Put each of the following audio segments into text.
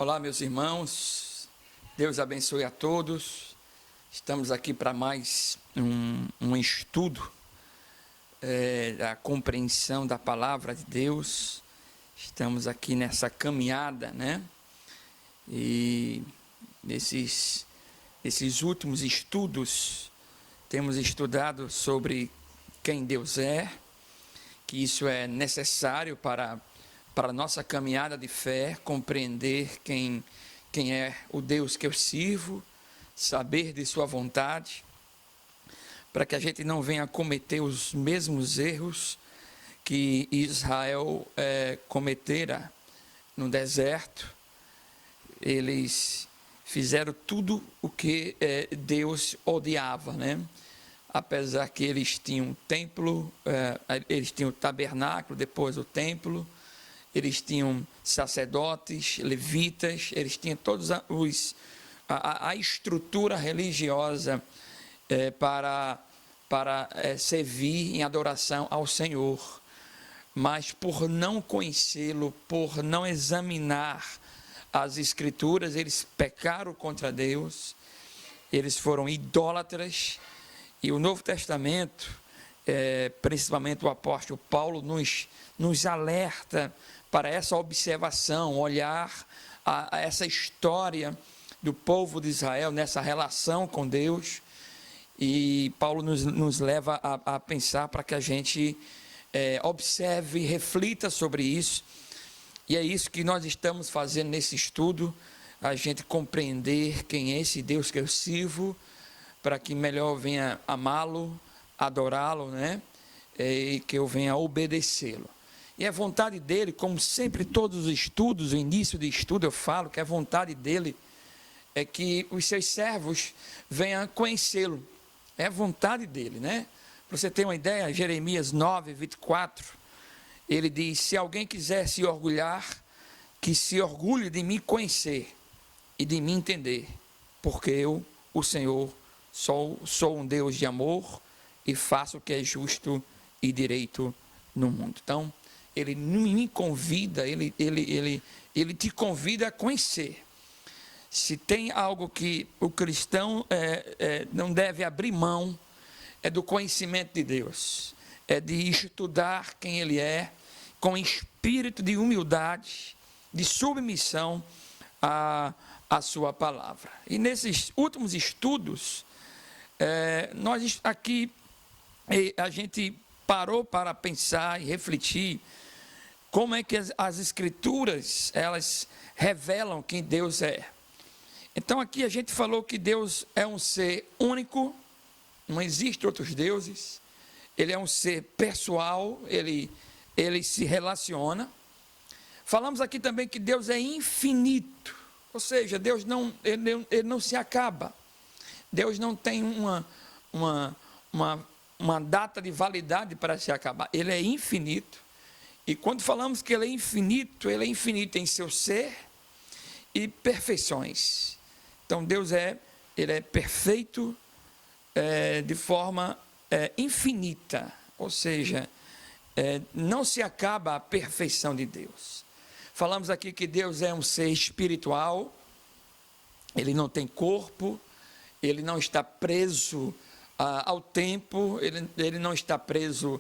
Olá, meus irmãos, Deus abençoe a todos. Estamos aqui para mais um estudo da compreensão da palavra de Deus. Estamos aqui nessa caminhada, né? E nesses últimos estudos, temos estudado sobre quem Deus é, que isso é necessário para a nossa caminhada de fé, compreender quem é o Deus que eu sirvo, saber de sua vontade, para que a gente não venha cometer os mesmos erros que Israel cometera no deserto. Eles fizeram tudo o que Deus odiava, né? Apesar que eles tinham um templo, eles tinham o tabernáculo, depois o templo, eles tinham sacerdotes, levitas, eles tinham todos a estrutura religiosa para servir em adoração ao Senhor. Mas por não conhecê-lo, por não examinar as Escrituras, eles pecaram contra Deus, eles foram idólatras. E o Novo Testamento, principalmente o apóstolo Paulo, nos alerta para essa observação, olhar a essa história do povo de Israel, nessa relação com Deus. E Paulo nos leva a pensar para que a gente observe e reflita sobre isso. E é isso que nós estamos fazendo nesse estudo, a gente compreender quem é esse Deus que eu sirvo, para que melhor venha amá-lo, adorá-lo, né? E que eu venha obedecê-lo. E a vontade dele, como sempre todos os estudos, o início de estudo eu falo que a vontade dele é que os seus servos venham conhecê-lo. É a vontade dele, né? Para você ter uma ideia, Jeremias 9, 24, ele diz: se alguém quiser se orgulhar, que se orgulhe de me conhecer e de me entender, porque eu, o Senhor, sou um Deus de amor e faço o que é justo e direito no mundo. Então, ele me convida, ele te convida a conhecer. Se tem algo que o cristão não deve abrir mão, é do conhecimento de Deus, é de estudar quem ele é, com espírito de humildade, de submissão à sua palavra. E nesses últimos estudos, nós aqui, a gente parou para pensar e refletir como é que as Escrituras, elas revelam quem Deus é. Então aqui a gente falou que Deus é um ser único, não existe outros deuses, ele é um ser pessoal, ele se relaciona. Falamos aqui também que Deus é infinito, ou seja, Deus ele não se acaba. Deus não tem uma data de validade para se acabar. Ele é infinito. E quando falamos que ele é infinito em seu ser e perfeições. Então Deus ele é perfeito de forma infinita. Ou seja, não se acaba a perfeição de Deus. Falamos aqui que Deus é um ser espiritual. Ele não tem corpo. Ele não está preso ao tempo, ele não está preso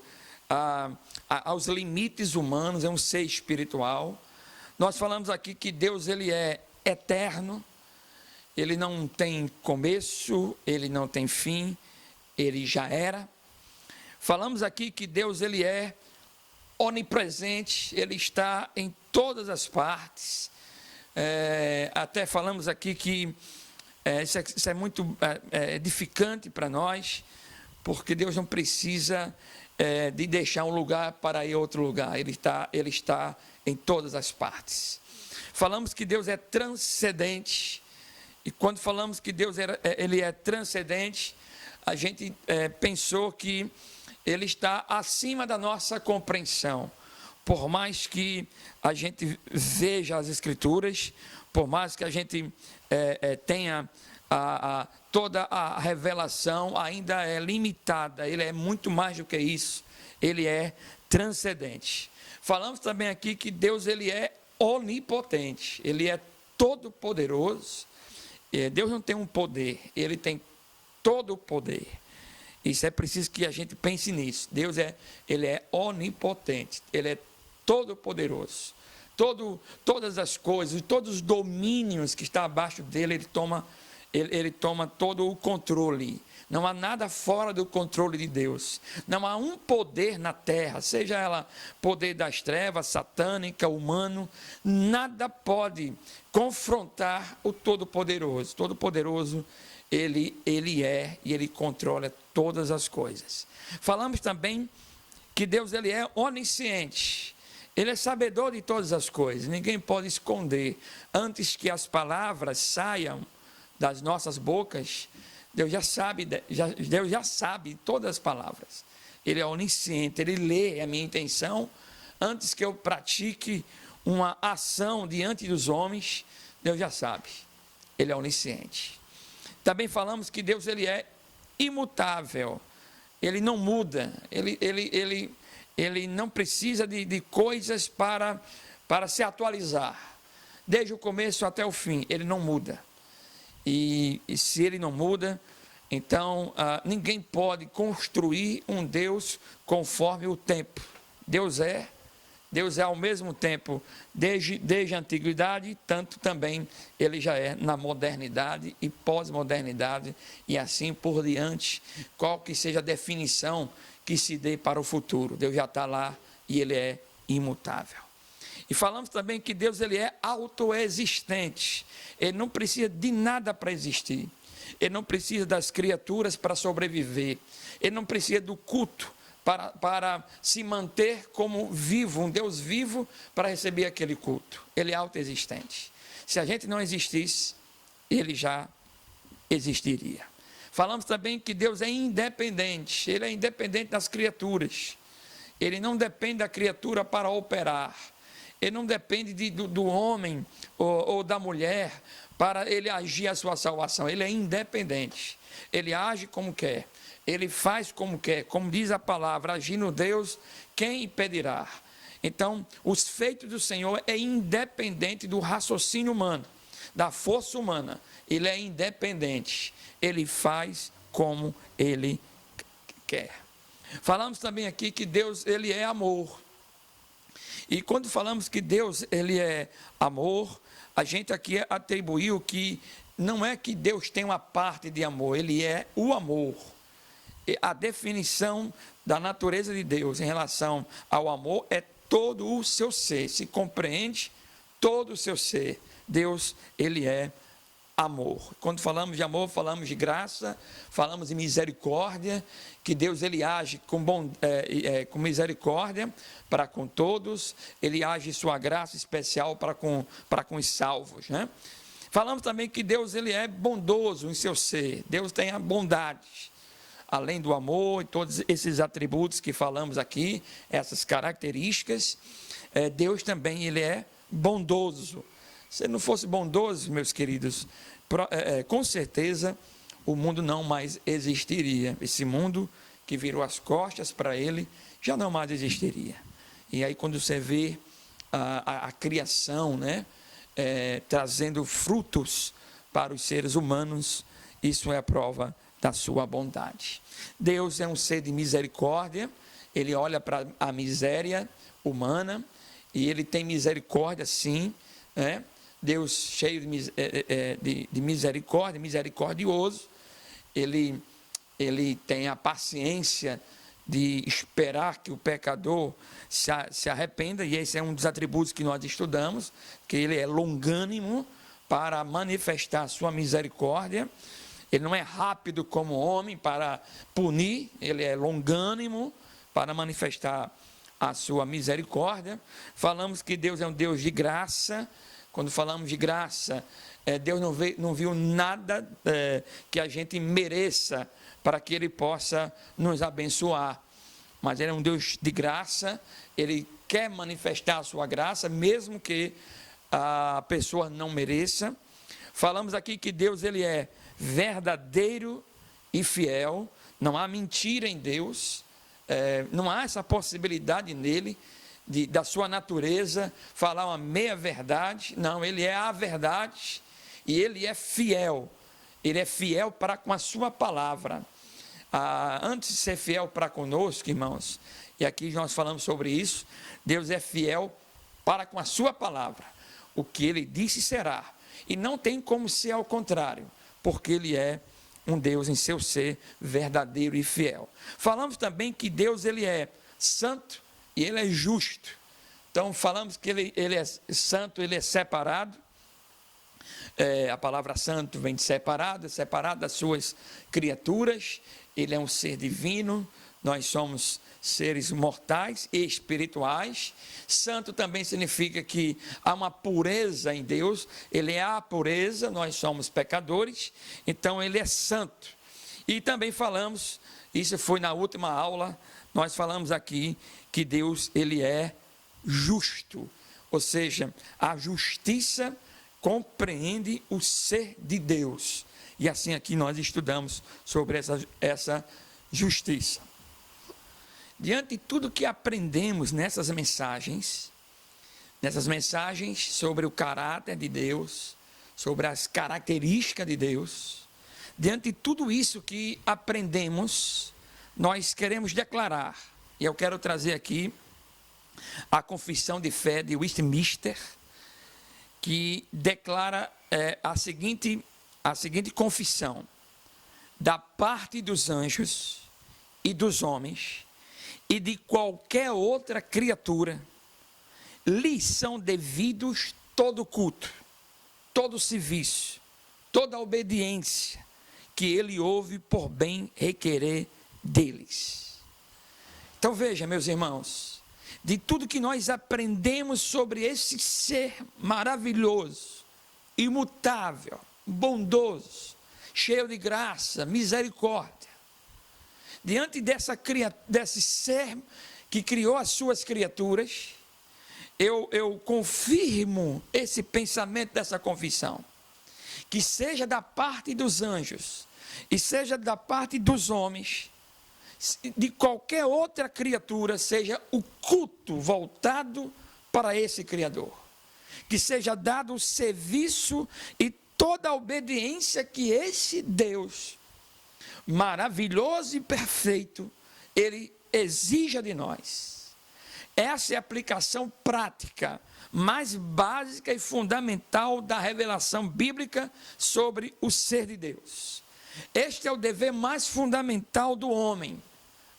aos limites humanos, é um ser espiritual. Nós falamos aqui que Deus ele é eterno, ele não tem começo, ele não tem fim, ele já era. Falamos aqui que Deus ele é onipresente, ele está em todas as partes. Até falamos aqui que isso é muito edificante para nós, porque Deus não precisa de deixar um lugar para ir a outro lugar, ele está em todas as partes. Falamos que Deus é transcendente, e quando falamos que Deus ele é transcendente, a gente pensou que ele está acima da nossa compreensão. Por mais que a gente veja as Escrituras, por mais que a gente tenha toda a revelação, ainda é limitada. Ele é muito mais do que isso. Ele é transcendente. Falamos também aqui que Deus ele é onipotente. Ele é todo poderoso. Deus não tem um poder, ele tem todo o poder. Isso é preciso que a gente pense nisso. Deus ele é onipotente, ele é todo poderoso. Todas as coisas, todos os domínios que estão abaixo dele, ele toma todo o controle. Não há nada fora do controle de Deus. Não há um poder na terra, seja ela poder das trevas, satânica, humano, nada pode confrontar o Todo-Poderoso. Todo-Poderoso, ele é e ele controla todas as coisas. Falamos também que Deus ele é onisciente. Ele é sabedor de todas as coisas. Ninguém pode esconder. Antes que as palavras saiam das nossas bocas, Deus já sabe todas as palavras. Ele é onisciente, ele lê a minha intenção. Antes que eu pratique uma ação diante dos homens, Deus já sabe. Ele é onisciente. Também falamos que Deus ele é imutável. Ele não muda. Ele não precisa de coisas para se atualizar. Desde o começo até o fim, ele não muda. E se ele não muda, então ninguém pode construir um Deus conforme o tempo. Deus é ao mesmo tempo, desde a antiguidade, tanto também ele já é na modernidade e pós-modernidade, e assim por diante, qual que seja a definição que se dê para o futuro. Deus já está lá e ele é imutável. E falamos também que Deus ele é autoexistente. Ele não precisa de nada para existir. Ele não precisa das criaturas para sobreviver. Ele não precisa do culto para se manter como vivo, um Deus vivo para receber aquele culto. Ele é autoexistente. Se a gente não existisse, ele já existiria. Falamos também que Deus é independente. Ele é independente das criaturas. Ele não depende da criatura para operar. Ele não depende do homem ou da mulher para ele agir a sua salvação. Ele é independente. Ele age como quer. Ele faz como quer. Como diz a palavra, agindo Deus, quem impedirá? Então, os feitos do Senhor é independente do raciocínio humano, da força humana. Ele é independente. Ele faz como ele quer. Falamos também aqui que Deus ele é amor. E quando falamos que Deus ele é amor, a gente aqui atribuiu que não é que Deus tem uma parte de amor, ele é o amor. E a definição da natureza de Deus em relação ao amor é todo o seu ser, se compreende todo o seu ser. Deus, ele é amor. Quando falamos de amor, falamos de graça, falamos de misericórdia, que Deus ele age com misericórdia para com todos, ele age sua graça especial para com os salvos, né? Falamos também que Deus ele é bondoso em seu ser, Deus tem a bondade, além do amor e todos esses atributos que falamos aqui, essas características, Deus também ele é bondoso. Se não fosse bondoso, meus queridos, com certeza o mundo não mais existiria. Esse mundo que virou as costas para ele, já não mais existiria. E aí quando você vê a criação, né, trazendo frutos para os seres humanos, isso é a prova da sua bondade. Deus é um ser de misericórdia, ele olha para a miséria humana, e ele tem misericórdia sim, né? Deus cheio de misericórdia, misericordioso, ele tem a paciência de esperar que o pecador se arrependa, e esse é um dos atributos que nós estudamos, que ele é longânimo para manifestar a sua misericórdia, ele não é rápido como homem para punir, ele é longânimo para manifestar a sua misericórdia. Falamos que Deus é um Deus de graça. Quando falamos de graça, Deus não viu nada que a gente mereça para que Ele possa nos abençoar. Mas Ele é um Deus de graça, Ele quer manifestar a sua graça, mesmo que a pessoa não mereça. Falamos aqui que Deus ele é verdadeiro e fiel, não há mentira em Deus, não há essa possibilidade nele da sua natureza, falar uma meia-verdade. Não, ele é a verdade e ele é fiel. Ele é fiel para com a sua palavra. Antes de ser fiel para conosco, irmãos, e aqui nós falamos sobre isso, Deus é fiel para com a sua palavra. O que ele disse será. E não tem como ser ao contrário, porque ele é um Deus em seu ser verdadeiro e fiel. Falamos também que Deus ele é santo e ele é justo. Então falamos que ele é santo, ele é separado. A palavra santo vem de separado, é separado das suas criaturas. Ele é um ser divino, nós somos seres mortais e espirituais. Santo também significa que há uma pureza em Deus, ele é a pureza, nós somos pecadores, então ele é santo. E também falamos, isso foi na última aula, nós falamos aqui que Deus ele é justo, ou seja, a justiça compreende o ser de Deus. E assim aqui nós estudamos sobre essa justiça. Diante de tudo que aprendemos nessas mensagens sobre o caráter de Deus, sobre as características de Deus, diante de tudo isso que aprendemos, nós queremos declarar, e eu quero trazer aqui a confissão de fé de Westminster, que declara a seguinte confissão: da parte dos anjos e dos homens e de qualquer outra criatura, lhes são devidos todo culto, todo serviço, toda obediência que ele ouve por bem requerer deles. Então veja, meus irmãos, de tudo que nós aprendemos sobre esse ser maravilhoso, imutável, bondoso, cheio de graça, misericórdia, diante desse ser que criou as suas criaturas, eu confirmo esse pensamento dessa confissão, que seja da parte dos anjos e seja da parte dos homens, de qualquer outra criatura, seja o culto voltado para esse Criador, que seja dado o serviço e toda a obediência que esse Deus maravilhoso e perfeito, ele exija de nós. Essa é a aplicação prática, mais básica e fundamental da revelação bíblica sobre o ser de Deus. Este é o dever mais fundamental do homem: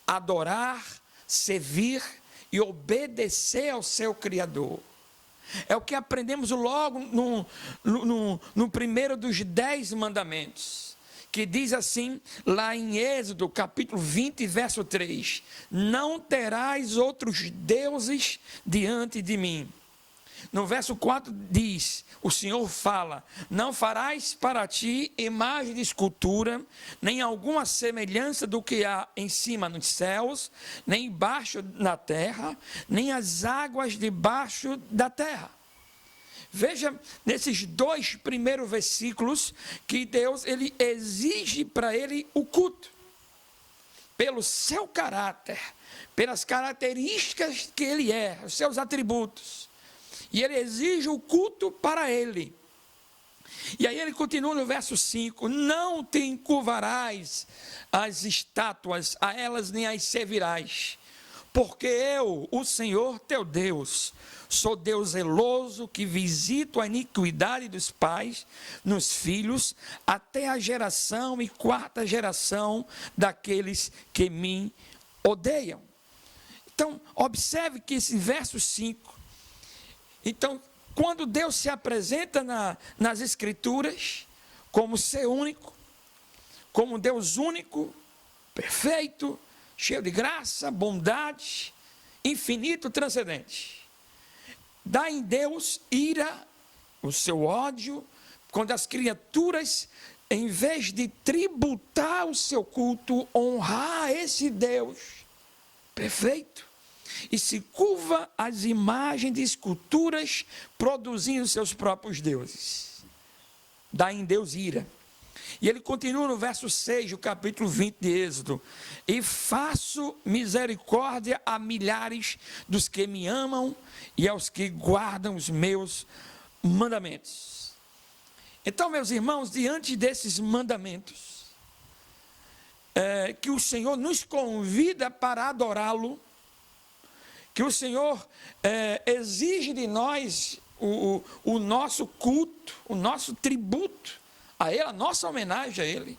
adorar, servir e obedecer ao seu Criador. É o que aprendemos logo no primeiro dos 10 mandamentos, que diz assim, lá em Êxodo, capítulo 20, verso 3, não terás outros deuses diante de mim. No verso 4 diz, o Senhor fala, não farás para ti imagem de escultura, nem alguma semelhança do que há em cima nos céus, nem embaixo na terra, nem as águas debaixo da terra. Veja nesses 2 primeiros versículos que Deus ele exige para ele o culto, pelo seu caráter, pelas características que ele é, os seus atributos. E ele exige o culto para ele. E aí ele continua no verso 5, não te encurvarás às estátuas, a elas nem as servirás, porque eu, o Senhor teu Deus, sou Deus zeloso, que visito a iniquidade dos pais nos filhos, até a geração e 4ª geração daqueles que me odeiam. Então, observe que esse verso 5, então, quando Deus se apresenta nas Escrituras, como ser único, como Deus único, perfeito, cheio de graça, bondade, infinito, transcendente, dá em Deus ira, o seu ódio, quando as criaturas, em vez de tributar o seu culto, honrar esse Deus perfeito, e se curva às imagens de esculturas, produzindo seus próprios deuses. Dá em Deus ira. E ele continua no verso 6 do capítulo 20 de Êxodo: e faço misericórdia a milhares dos que me amam e aos que guardam os meus mandamentos. Então, meus irmãos, diante desses mandamentos, que o Senhor nos convida para adorá-lo, que o Senhor exige de nós o nosso culto, o nosso tributo a Ele, a nossa homenagem a Ele.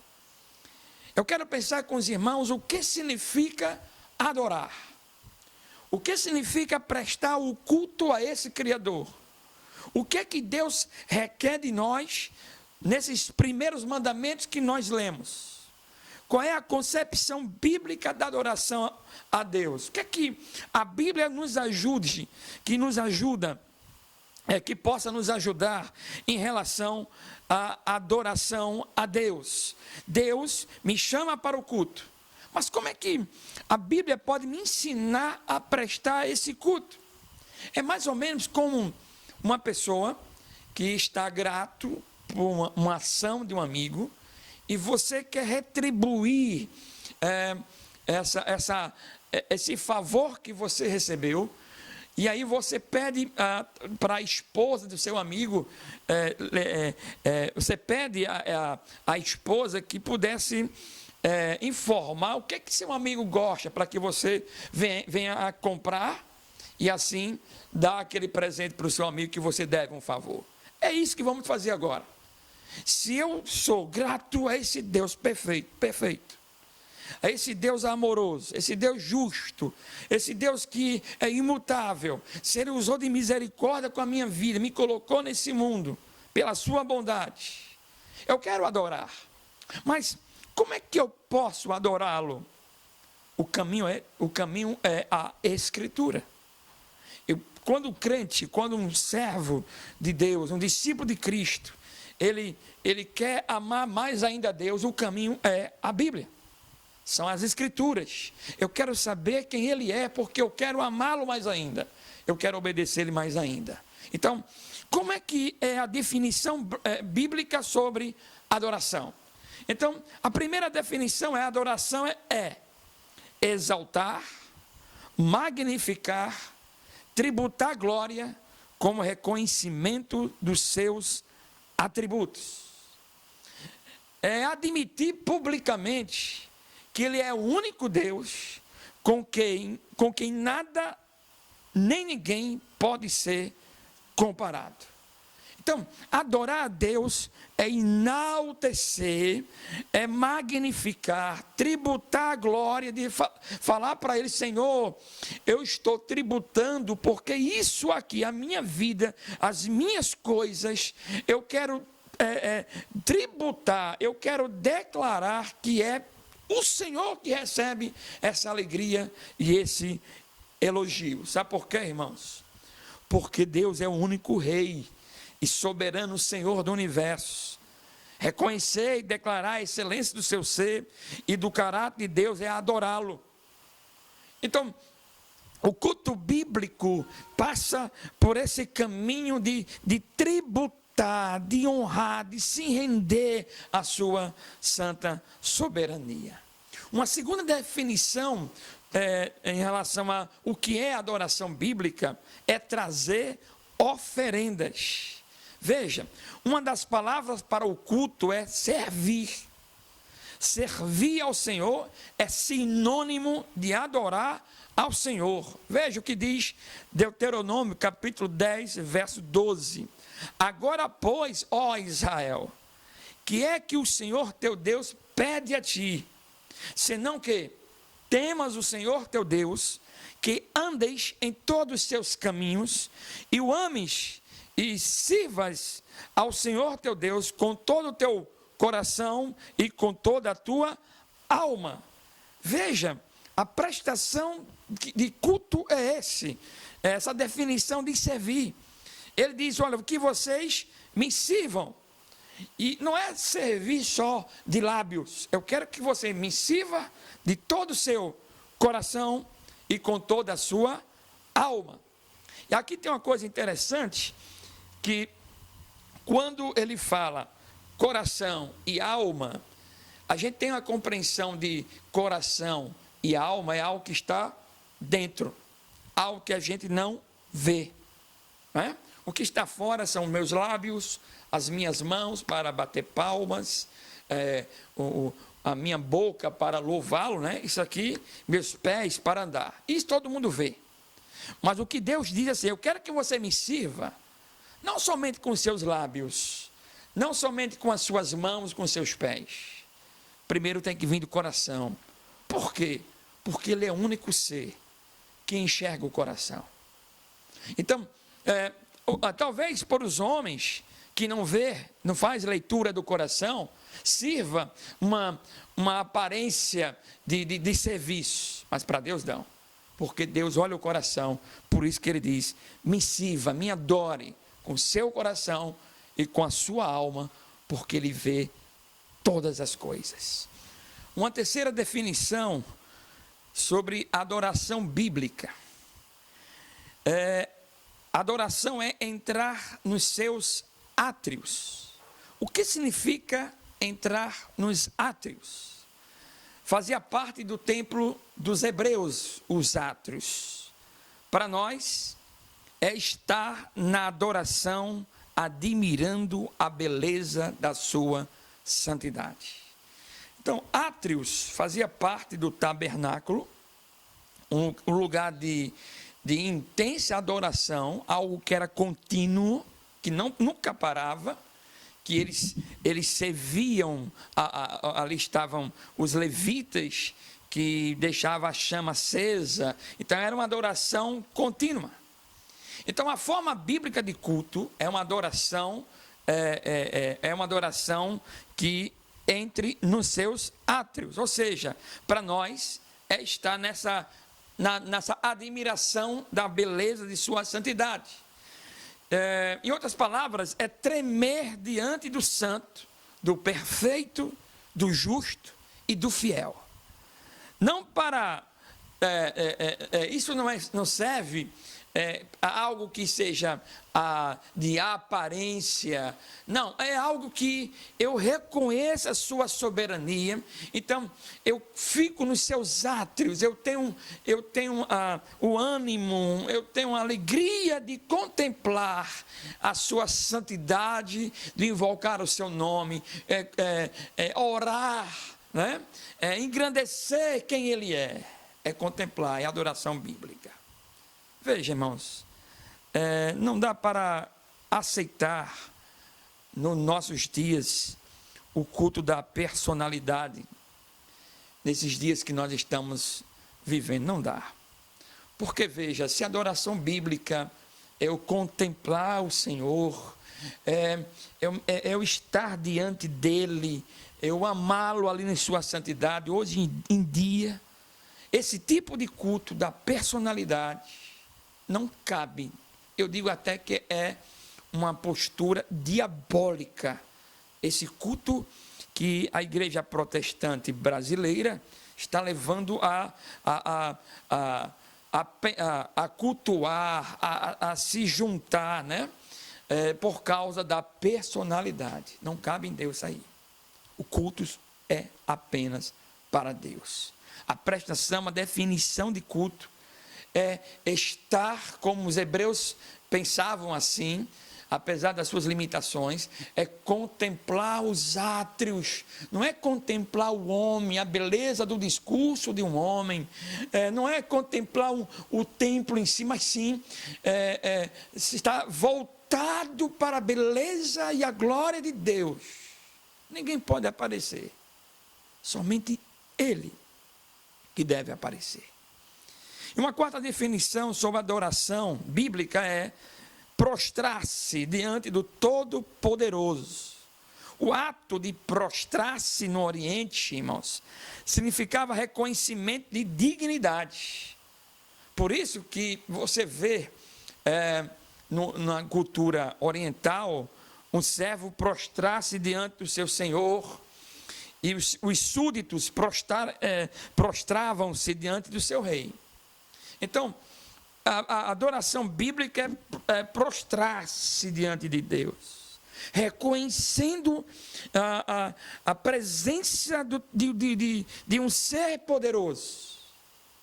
Eu quero pensar com os irmãos o que significa adorar. O que significa prestar o culto a esse Criador. O que é que Deus requer de nós nesses primeiros mandamentos que nós lemos? Qual é a concepção bíblica da adoração a Deus? O que é que a Bíblia nos ajude, que possa nos ajudar em relação à adoração a Deus? Deus me chama para o culto, mas como é que a Bíblia pode me ensinar a prestar esse culto? É mais ou menos como uma pessoa que está grato por uma ação de um amigo e você quer retribuir esse favor que você recebeu. E aí você pede para a esposa do seu amigo, você pede a esposa que pudesse informar o que seu amigo gosta, para que você venha a comprar e assim dar aquele presente para o seu amigo que você deve um favor. É isso que vamos fazer agora. Se eu sou grato a esse Deus perfeito, a esse Deus amoroso, esse Deus justo, esse Deus que é imutável, se Ele usou de misericórdia com a minha vida, me colocou nesse mundo, pela sua bondade, eu quero adorar. Mas como é que eu posso adorá-lo? O caminho é a Escritura. Quando um crente, quando um servo de Deus, um discípulo de Cristo, ele quer amar mais ainda a Deus, o caminho é a Bíblia. São as Escrituras. Eu quero saber quem Ele é, porque eu quero amá-lo mais ainda. Eu quero obedecer-lhe mais ainda. Então, como é que é a definição bíblica sobre adoração? Então, a primeira definição adoração é exaltar, magnificar, tributar glória como reconhecimento dos seus atributos. É admitir publicamente que Ele é o único Deus com quem nada nem ninguém pode ser comparado. Então, adorar a Deus é enaltecer, é magnificar, tributar a glória, de falar para Ele: Senhor, eu estou tributando, porque isso aqui, a minha vida, as minhas coisas, eu quero tributar, eu quero declarar que é o Senhor que recebe essa alegria e esse elogio. Sabe por quê, irmãos? Porque Deus é o único Rei e soberano Senhor do universo. Reconhecer e declarar a excelência do seu ser e do caráter de Deus é adorá-lo. Então, o culto bíblico passa por esse caminho de tributar, de honrar, de se render à sua santa soberania. Uma segunda definição em relação a o que é adoração bíblica é trazer oferendas. Veja, uma das palavras para o culto é servir. Servir ao Senhor é sinônimo de adorar ao Senhor. Veja o que diz Deuteronômio, capítulo 10, verso 12. Agora, pois, ó Israel, que é que o Senhor teu Deus pede a ti, senão que temas o Senhor teu Deus, que andeis em todos os seus caminhos, e o ames, e sirvas ao Senhor teu Deus com todo o teu coração e com toda a tua alma. Veja, a prestação de culto é essa definição de servir. Ele diz: olha, que vocês me sirvam. E não é servir só de lábios. Eu quero que você me sirva de todo o seu coração e com toda a sua alma. E aqui tem uma coisa interessante, que quando ele fala coração e alma, a gente tem uma compreensão de coração e alma, é algo que está dentro, algo que a gente não vê, né? O que está fora são meus lábios, as minhas mãos para bater palmas, a minha boca para louvá-lo, né? Isso aqui, meus pés para andar. Isso todo mundo vê. Mas o que Deus diz assim: eu quero que você me sirva, não somente com os seus lábios, não somente com as suas mãos, com os seus pés. Primeiro tem que vir do coração. Por quê? Porque Ele é o único ser que enxerga o coração. Então, talvez para os homens que não vê, não faz leitura do coração, sirva uma aparência de serviço, mas para Deus não, porque Deus olha o coração. Por isso que Ele diz: me sirva, me adore com o seu coração e com a sua alma, porque Ele vê todas as coisas. Uma terceira definição sobre adoração bíblica. Adoração é entrar nos seus átrios. O que significa entrar nos átrios? Fazia parte do templo dos hebreus, os átrios. Para nós, é estar na adoração, admirando a beleza da sua santidade. Então, átrios fazia parte do tabernáculo, um lugar de intensa adoração, algo que era contínuo, que nunca parava, que eles serviam, ali estavam os levitas, que deixavam a chama acesa. Então era uma adoração contínua. Então a forma bíblica de culto é uma adoração, uma adoração que entre nos seus átrios, ou seja, para nós é estar nessa admiração da beleza de sua santidade. Em outras palavras, é tremer diante do santo, do perfeito, do justo e do fiel. Não para... isso não serve a algo que seja de aparência. Não, é algo que eu reconheço a sua soberania. Então, eu fico nos seus átrios, eu tenho o ânimo, eu tenho a alegria de contemplar a sua santidade, de invocar o seu nome, orar, né? Engrandecer quem Ele é contemplar, é adoração bíblica. Veja, irmãos, não dá para aceitar nos nossos dias o culto da personalidade, nesses dias que nós estamos vivendo, não dá. Porque, veja, se a adoração bíblica é eu contemplar o Senhor, eu estar diante dEle, eu amá-lo ali em sua santidade, hoje em dia, esse tipo de culto da personalidade não cabe. Eu digo até que é uma postura diabólica. Esse culto que a igreja protestante brasileira está levando a cultuar, a se juntar, né? Por causa da personalidade. Não cabe em Deus aí. O culto é apenas para Deus. A prestação, a definição de culto é estar, como os hebreus pensavam assim, apesar das suas limitações, é contemplar os átrios, não é contemplar o homem, a beleza do discurso de um homem, não é contemplar o templo em si, mas sim está voltado para a beleza e a glória de Deus. Ninguém pode aparecer, somente Ele que deve aparecer. E uma quarta definição sobre adoração bíblica é prostrar-se diante do Todo-Poderoso. O ato de prostrar-se no Oriente, irmãos, significava reconhecimento de dignidade. Por isso que você vê na cultura oriental um servo prostrar-se diante do seu senhor, e os súditos prostravam-se diante do seu rei. Então, a adoração bíblica é prostrar-se diante de Deus. reconhecendo a presença de um ser poderoso.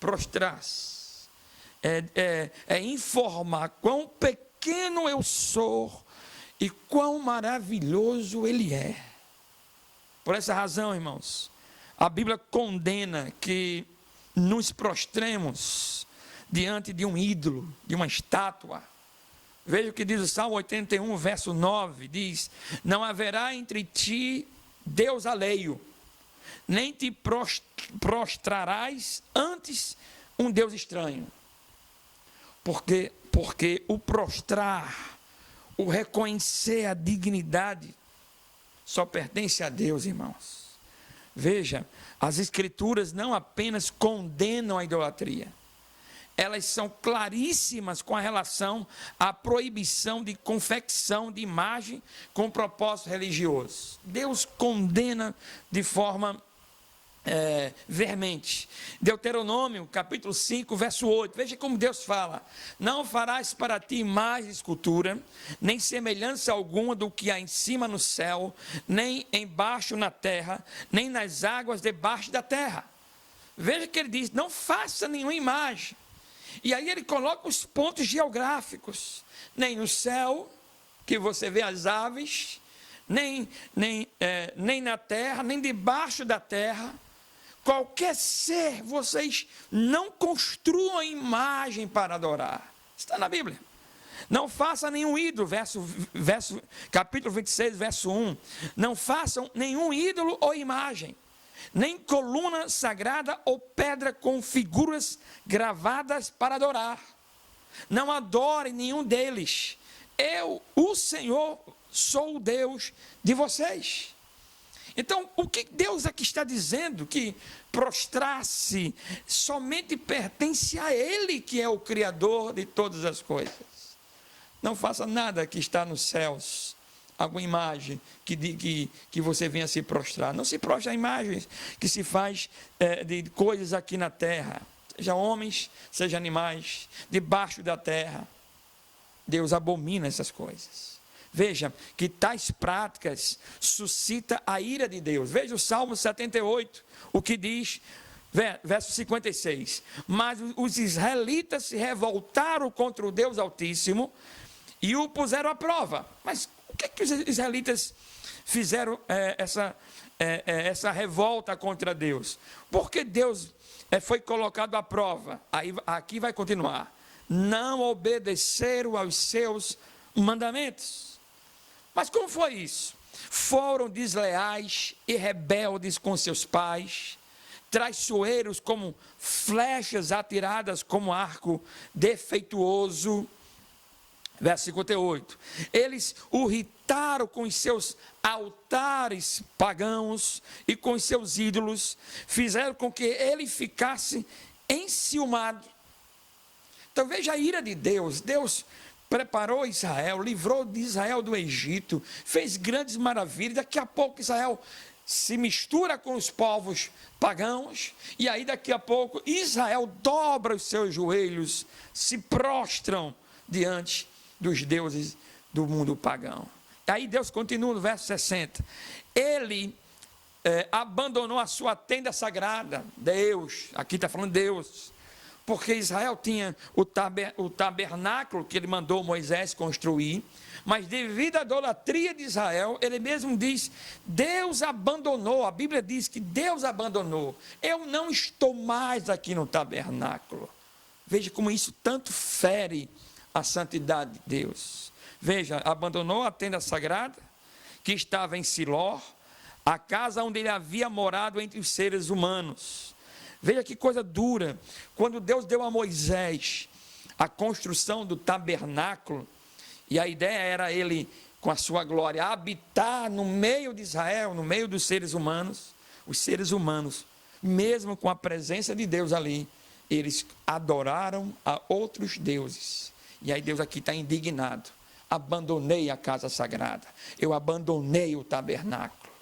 Prostrar-se é informar quão pequeno eu sou e quão maravilhoso Ele é. Por essa razão, irmãos, a Bíblia condena que nos prostremos diante de um ídolo, de uma estátua. Veja o que diz o Salmo 81, verso 9, diz: não haverá entre ti Deus alheio, nem te prostrarás antes um Deus estranho. Porque o prostrar, o reconhecer a dignidade, só pertence a Deus, irmãos. Veja, as Escrituras não apenas condenam a idolatria, elas são claríssimas com a relação à proibição de confecção de imagem com propósito religioso. Deus condena de forma veemente. Deuteronômio, capítulo 5, verso 8. Veja como Deus fala: não farás para ti imagem de escultura, nem semelhança alguma do que há em cima no céu, nem embaixo na terra, nem nas águas debaixo da terra. Veja que ele diz: não faça nenhuma imagem. E aí ele coloca os pontos geográficos: nem no céu, que você vê as aves, nem na terra, nem debaixo da terra. Qualquer ser, vocês não construam imagem para adorar. Está na Bíblia. Não faça nenhum ídolo, capítulo 26, verso 1. Não façam nenhum ídolo ou imagem, nem coluna sagrada ou pedra com figuras gravadas para adorar. Não adorem nenhum deles. Eu, o Senhor, sou o Deus de vocês. Então, o que Deus aqui está dizendo? Que prostrar-se somente pertence a Ele, que é o Criador de todas as coisas. Não faça nada que está nos céus, alguma imagem que você venha se prostrar. Não se prostre a imagens que se faz de coisas aqui na terra, seja homens, seja animais, debaixo da terra. Deus abomina essas coisas. Veja que tais práticas suscitam a ira de Deus. Veja o Salmo 78, o que diz, verso 56. Mas os israelitas se revoltaram contra o Deus Altíssimo e o puseram à prova. Mas o que os israelitas fizeram essa revolta contra Deus? Porque Deus foi colocado à prova. Aqui vai continuar. Não obedeceram aos seus mandamentos. Mas como foi isso? Foram desleais e rebeldes com seus pais, traiçoeiros como flechas atiradas como arco defeituoso. Verso 58. Eles o irritaram com os seus altares pagãos e com os seus ídolos, fizeram com que ele ficasse enciumado. Então veja a ira de Deus. Deus preparou Israel, livrou de Israel do Egito, fez grandes maravilhas. Daqui a pouco Israel se mistura com os povos pagãos, e aí daqui a pouco Israel dobra os seus joelhos, se prostram diante dos deuses do mundo pagão. Aí Deus continua no verso 60. Ele abandonou a sua tenda sagrada. Deus, aqui está falando Deus, porque Israel tinha o tabernáculo que ele mandou Moisés construir, mas devido à idolatria de Israel, ele mesmo diz, Deus abandonou. A Bíblia diz que Deus abandonou. Eu não estou mais aqui no tabernáculo. Veja como isso tanto fere a santidade de Deus. Veja, abandonou a tenda sagrada, que estava em Siló, a casa onde ele havia morado entre os seres humanos. Veja que coisa dura. Quando Deus deu a Moisés a construção do tabernáculo, e a ideia era ele, com a sua glória, habitar no meio de Israel, no meio dos seres humanos. Os seres humanos, mesmo com a presença de Deus ali, eles adoraram a outros deuses. E aí Deus aqui está indignado. Abandonei a casa sagrada, eu abandonei o tabernáculo.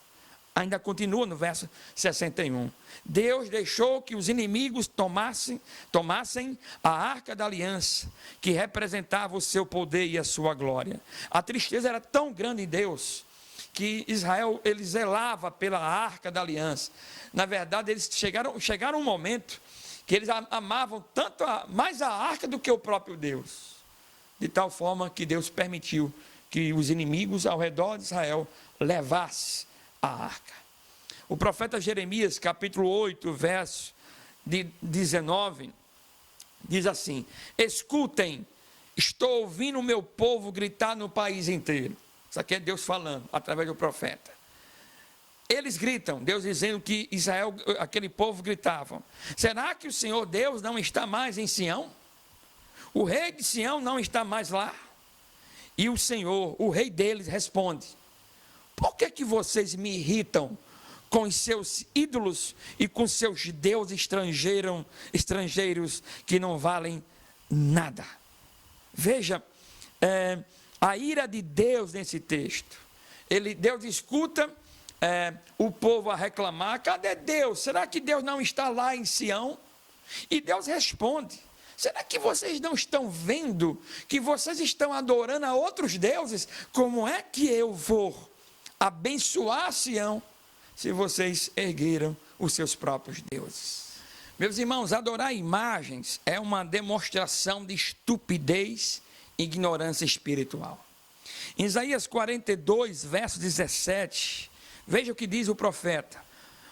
Ainda continua no verso 61. Deus deixou que os inimigos tomassem a arca da aliança, que representava o seu poder e a sua glória. A tristeza era tão grande em Deus, que Israel, ele zelava pela arca da aliança. Na verdade, eles chegaram um momento que eles amavam tanto mais a arca do que o próprio Deus. De tal forma que Deus permitiu que os inimigos ao redor de Israel levassem a arca. O profeta Jeremias, capítulo 8, verso 19, diz assim: escutem, estou ouvindo o meu povo gritar no país inteiro. Isso aqui é Deus falando, através do profeta. Eles gritam, Deus dizendo que Israel, aquele povo gritavam: será que o Senhor Deus não está mais em Sião? O rei de Sião não está mais lá? E o Senhor, o rei deles, responde: por que vocês me irritam com os seus ídolos e com seus deuses estrangeiros que não valem nada? Veja, a ira de Deus nesse texto. Deus escuta o povo a reclamar: cadê Deus? Será que Deus não está lá em Sião? E Deus responde: será que vocês não estão vendo que vocês estão adorando a outros deuses? Como é que eu vou abençoar Sião se vocês ergueram os seus próprios deuses? Meus irmãos, adorar imagens é uma demonstração de estupidez e ignorância espiritual. Em Isaías 42, verso 17, veja o que diz o profeta: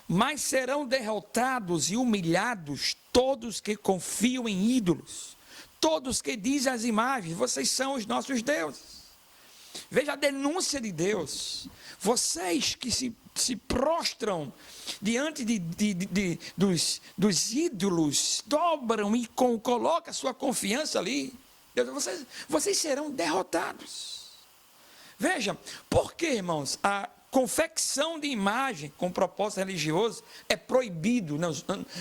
mas serão derrotados e humilhados todos que confiam em ídolos, todos que dizem às imagens: vocês são os nossos deuses. Veja a denúncia de Deus. Vocês que se prostram diante dos ídolos, dobram e colocam a sua confiança ali, vocês serão derrotados. Veja, por que, irmãos, a confecção de imagem com propósito religioso é proibido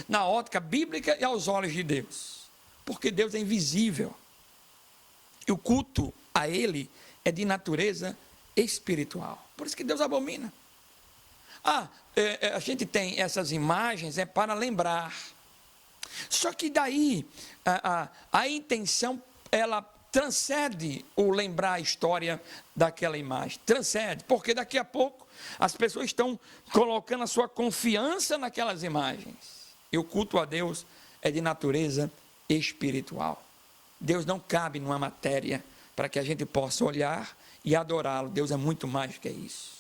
na ótica bíblica e aos olhos de Deus? Porque Deus é invisível. E o culto a Ele é de natureza espiritual. Por isso que Deus abomina. A gente tem essas imagens para lembrar. Só que daí a intenção, ela transcende o lembrar a história daquela imagem. Transcende, porque daqui a pouco as pessoas estão colocando a sua confiança naquelas imagens. E o culto a Deus é de natureza espiritual. Deus não cabe numa matéria para que a gente possa olhar e adorá-lo. Deus é muito mais do que isso.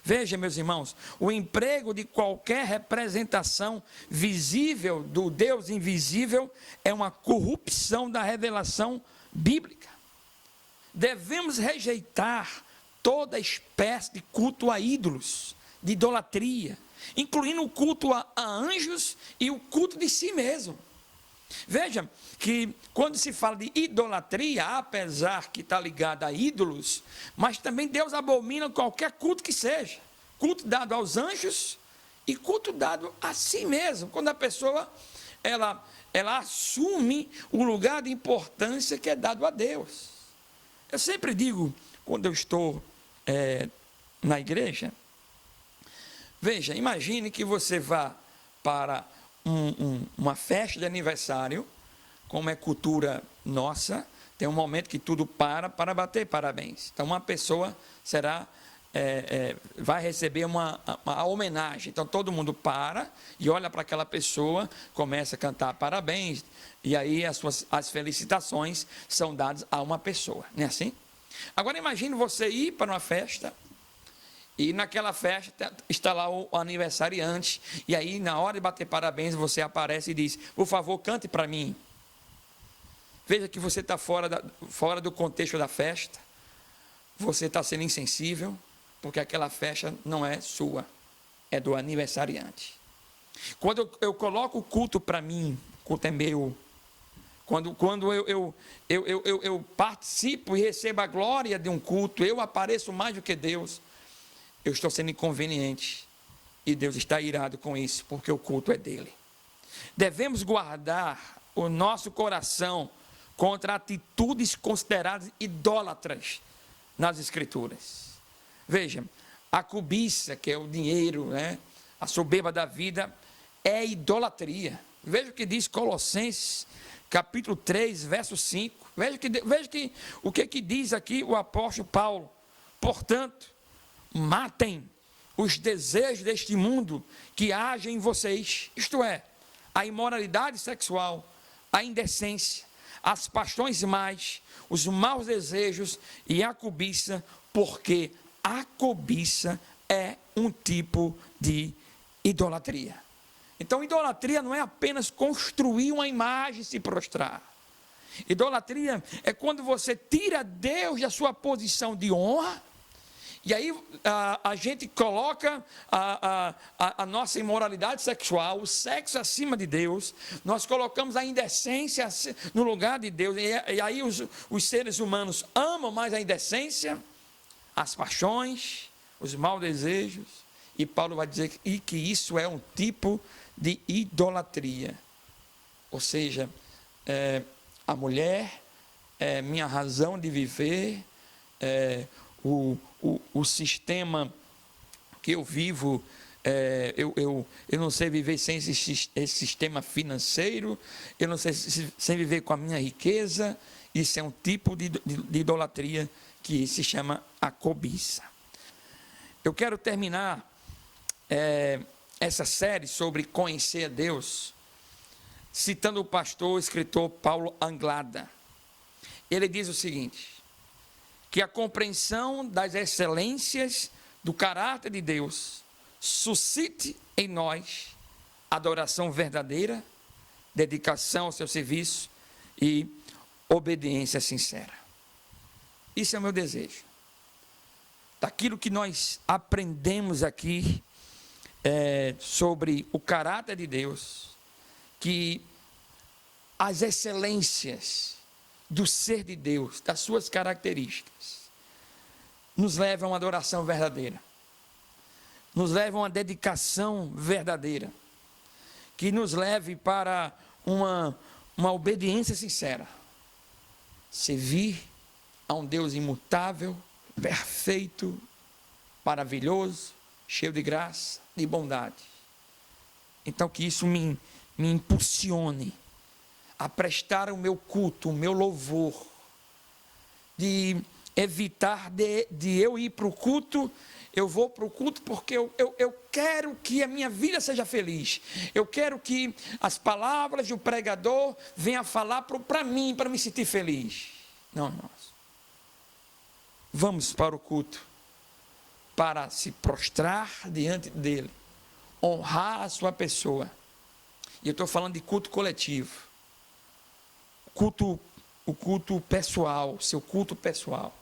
Veja, meus irmãos, o emprego de qualquer representação visível do Deus invisível é uma corrupção da revelação bíblica. Devemos rejeitar toda espécie de culto a ídolos, de idolatria, incluindo o culto a anjos e o culto de si mesmo. Veja que quando se fala de idolatria, apesar que está ligado a ídolos, mas também Deus abomina qualquer culto que seja. Culto dado aos anjos e culto dado a si mesmo. Quando a pessoa, ela assume o lugar de importância que é dado a Deus. Eu sempre digo, quando eu estou na igreja, veja, imagine que você vá para uma festa de aniversário, como é cultura nossa, tem um momento que tudo para bater parabéns. Então uma pessoa vai receber uma homenagem. Então todo mundo para e olha para aquela pessoa, começa a cantar parabéns, e aí as felicitações são dadas a uma pessoa, não é assim? Agora imagine você ir para uma festa, e naquela festa está lá o aniversariante, e aí na hora de bater parabéns você aparece e diz: por favor, cante para mim. Veja que você está fora do contexto da festa, você está sendo insensível, porque aquela festa não é sua, é do aniversariante. Quando eu coloco o culto para mim, o culto é meu. Quando eu participo e recebo a glória de um culto, eu apareço mais do que Deus, eu estou sendo inconveniente, e Deus está irado com isso, porque o culto é dele. Devemos guardar o nosso coração contra atitudes consideradas idólatras nas Escrituras. Veja, A cobiça, que é o dinheiro, né? A soberba da vida, é idolatria. Veja o que diz Colossenses, capítulo 3, verso 5. Veja o que diz aqui o apóstolo Paulo. Portanto, matem os desejos deste mundo que agem em vocês, isto é, a imoralidade sexual, a indecência, as paixões más, os maus desejos e a cobiça, porque a cobiça é um tipo de idolatria. Então, idolatria não é apenas construir uma imagem e se prostrar. Idolatria é quando você tira Deus da sua posição de honra, e aí a gente coloca a nossa imoralidade sexual, o sexo acima de Deus, nós colocamos a indecência no lugar de Deus, e aí os seres humanos amam mais a indecência, as paixões, os maus desejos, e Paulo vai dizer que isso é um tipo de idolatria. Ou seja, a mulher é minha razão de viver, o sistema que eu vivo, eu não sei viver sem esse sistema financeiro, eu não sei sem viver com a minha riqueza. Isso é um tipo de idolatria que se chama a cobiça. Eu quero terminar essa série sobre conhecer a Deus, citando o pastor e escritor Paulo Anglada. Ele diz o seguinte: que a compreensão das excelências do caráter de Deus suscite em nós adoração verdadeira, dedicação ao seu serviço e obediência sincera. Isso é o meu desejo. Daquilo que nós aprendemos aqui sobre o caráter de Deus, que as excelências do ser de Deus, das suas características, nos levam a uma adoração verdadeira, nos levam a uma dedicação verdadeira, que nos leve para uma obediência sincera, servir a um Deus imutável, perfeito, maravilhoso, cheio de graça e bondade. Então que isso me impulsione a prestar o meu culto, o meu louvor, de evitar de eu ir para o culto. Eu vou para o culto porque eu quero que a minha vida seja feliz, eu quero que as palavras do pregador venham falar para mim, para me sentir feliz. Não, irmãos, vamos para o culto para se prostrar diante dele, honrar a sua pessoa. E eu estou falando de culto coletivo, o culto pessoal, seu culto pessoal.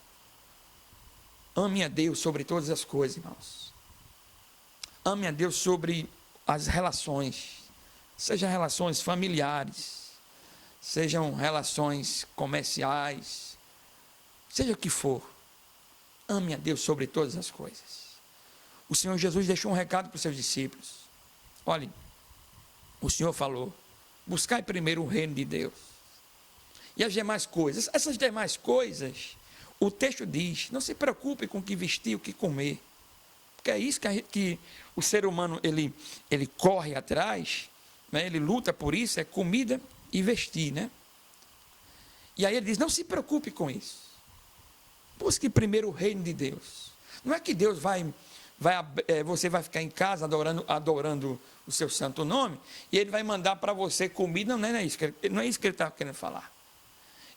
Ame a Deus sobre todas as coisas, irmãos. Ame a Deus sobre as relações, sejam relações familiares, sejam relações comerciais, seja o que for. Ame a Deus sobre todas as coisas. O Senhor Jesus deixou um recado para os seus discípulos. Olhe, o Senhor falou: buscai primeiro o reino de Deus e as demais coisas. Essas demais coisas, o texto diz: não se preocupe com o que vestir, o que comer, porque é isso que o ser humano ele corre atrás, né? Ele luta por isso, é comida e vestir, né? E aí ele diz: não se preocupe com isso, busque primeiro o reino de Deus. Não é que Deus você vai ficar em casa adorando o seu santo nome, e ele vai mandar para você comida. Não é isso que ele está querendo falar.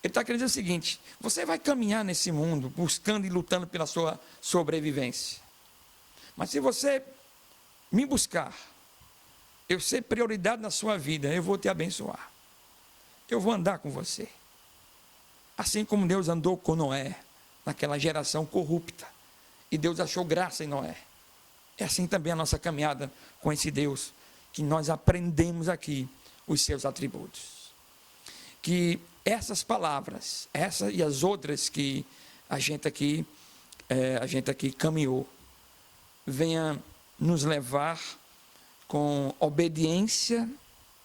Ele está querendo dizer o seguinte: você vai caminhar nesse mundo buscando e lutando pela sua sobrevivência, mas se você me buscar, eu ser prioridade na sua vida, eu vou te abençoar, eu vou andar com você, assim como Deus andou com Noé, naquela geração corrupta, e Deus achou graça em Noé. É assim também a nossa caminhada com esse Deus, que nós aprendemos aqui os seus atributos. Que essas palavras, essa e as outras que a gente aqui caminhou, venha nos levar com obediência,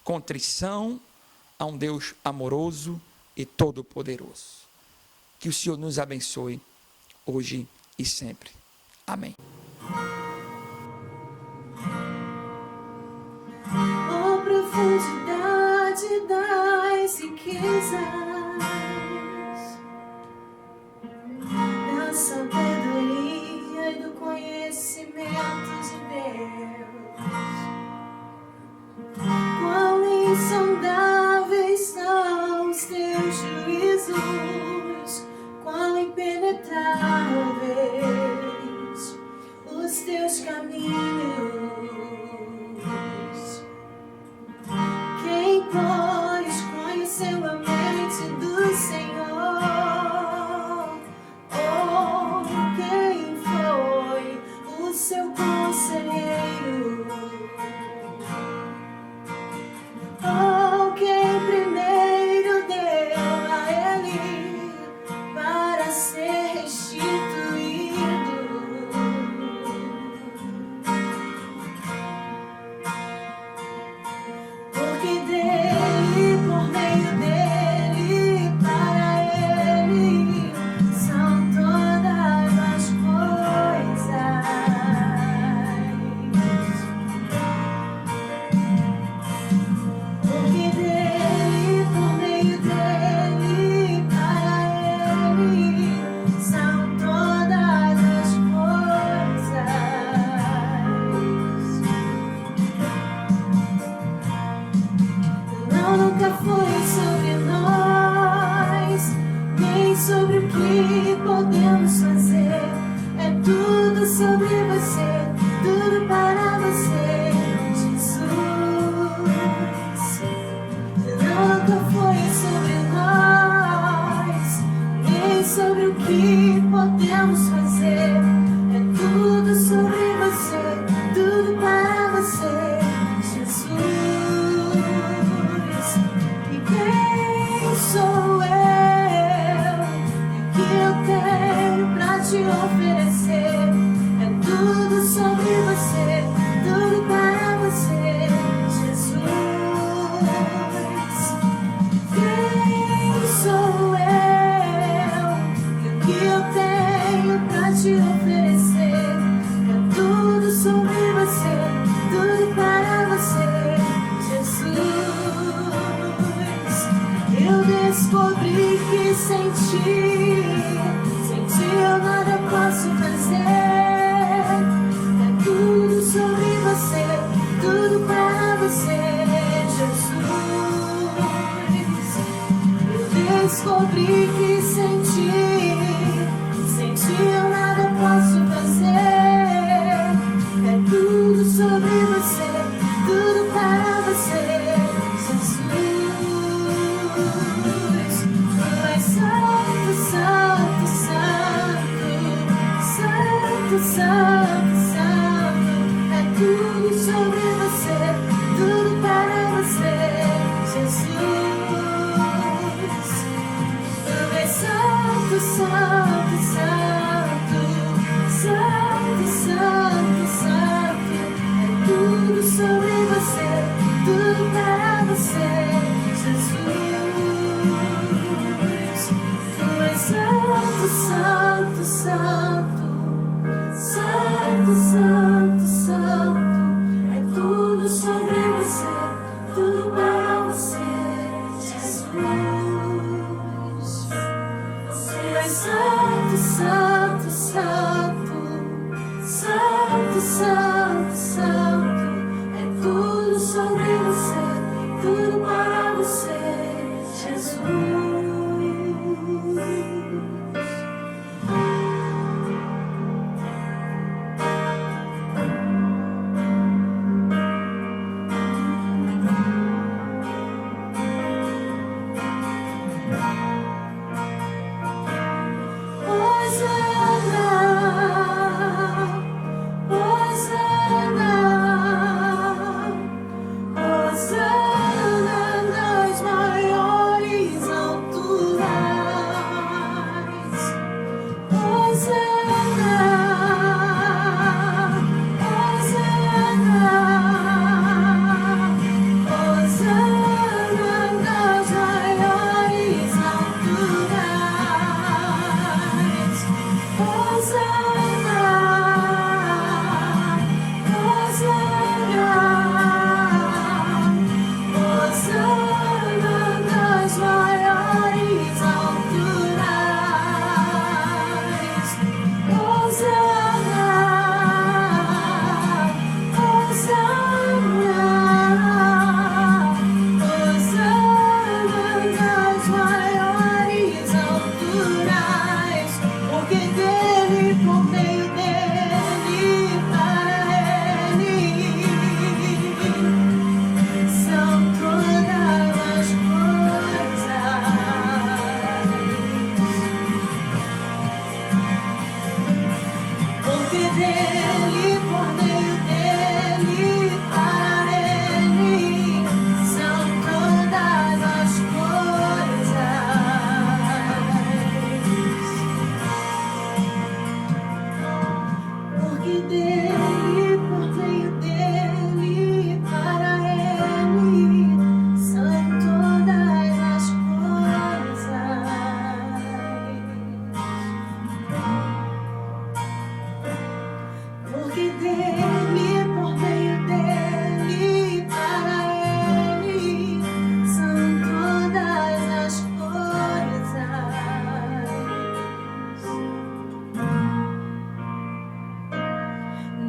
contrição a um Deus amoroso e todo-poderoso. Que o Senhor nos abençoe hoje e sempre. Amém. nunca foi sobre nós, nem sobre o que podemos fazer. É tudo sobre você, tudo para você, Jesus. E quem sou eu? E o que eu tenho pra te oferecer? É tudo sobre você, tudo para você, Jesus. Quem sou eu? E o que eu tenho pra te oferecer? É tudo sobre você, tudo para você, Jesus. Eu descobri que sem ti eu nada posso fazer. É tudo sobre você, tudo para você, Jesus. Eu descobri que sem ti eu nada posso fazer. É tudo sobre você, tudo para você, Jesus. Tu és santo, santo, santo, santo, santo. É tudo sobre você, tudo para você, Jesus. Tu és santo, santo, santo, santo, santo, santo. É tudo sobre você, tudo para você, Jesus. Tu és santo, santo, santo, santo, santo, santo. É tudo sobre você, tudo para você, Jesus. Tu és santo, santo, santo, santo, santo, santo. É tudo sobre você, tudo para você, Jesus.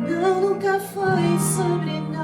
Nunca foi sobre nós.